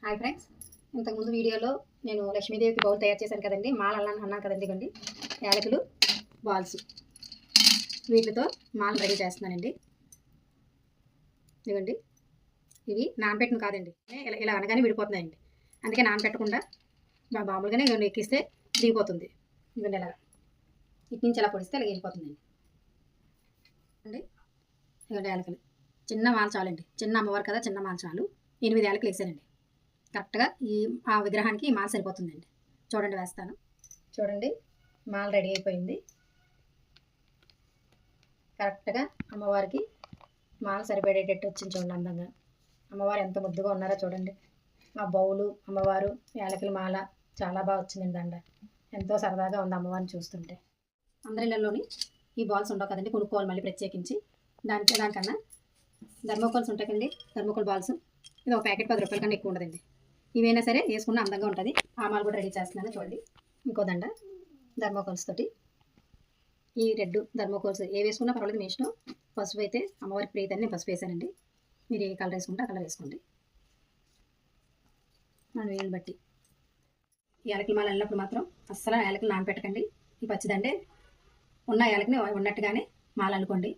Hi friends, ఇంతకుముందు వీడియోలో నేను లక్ష్మీదేవికి బౌల్ తయారు చేశాను కదండి. మాల అన్నాను కదండి. ఇవ్వండి యాలకులు, బాల్స్, వీటితో మాల రెడీ చేస్తున్నానండి. ఇవ్వండి, ఇవి నానబెట్టిన కాదండి, ఇలా అనగానే విడిపోతున్నాయండి. అందుకే నానబెట్టకుండా మామూలుగానే ఇవ్వండి ఎక్కిస్తే దిగిపోతుంది. ఇవ్వండి ఇలా ఇటు నుంచి ఇలా పొడిస్తే ఇలా వెళ్ళిపోతుందండి అండి. ఇవ్వండి యాలకులు, చిన్న మాల చాలండి. చిన్న అమ్మవారు కదా, చిన్న మాల చాలు. 8 యాలకులు వేసానండి. కరెక్ట్గా ఆ విగ్రహానికి మాల సరిపోతుందండి. చూడండి, వేస్తాను చూడండి. మాల రెడీ అయిపోయింది. కరెక్ట్గా అమ్మవారికి మాల సరిపడేటట్టు వచ్చింది. చూడండి అందంగా అమ్మవారు ఎంత ముద్దుగా ఉన్నారో చూడండి. ఆ బౌలు, అమ్మవారు, యాలకుల మాల చాలా బాగా వచ్చిందండి. దండ ఎంతో సరదాగా ఉంది అమ్మవారిని చూస్తుంటే. అందరిళ్ళలోని ఈ బాల్స్ ఉండవు కదండి, కొనుక్కోవాలి మళ్ళీ ప్రత్యేకించి. దానికన్నా థర్మోకోల్స్ ఉంటాయి కదండి, థర్మోకోల్ బాల్స్. ఇది ఒక ప్యాకెట్ 10 రూపాయల కన్నా ఎక్కువ ఉండదండి. ఇవైనా సరే వేసుకున్న అందంగా ఉంటుంది. ఆ మాల కూడా రెడీ చేస్తున్నాను చూడండి. ఇంకో దండ థర్మోకోల్స్ తోటి. ఈ రెడ్ థర్మోకోల్స్ ఏ వేసుకున్నా పర్వాలేదు, మీ ఇష్టం. పసుపు అయితే అమ్మవారికి ప్రీతి అని నేను పసుపు వేసానండి. మీరు ఏ కలర్ వేసుకుంటే ఆ కలర్ వేసుకోండి, మనం వేయని బట్టి. యాలకుల మాల వెళ్ళినప్పుడు మాత్రం అస్సలు యాలకులు నానపెట్టకండి. ఈ పచ్చిదండే ఉన్న యాలకుని ఉన్నట్టుగానే మాల అనుకోండి.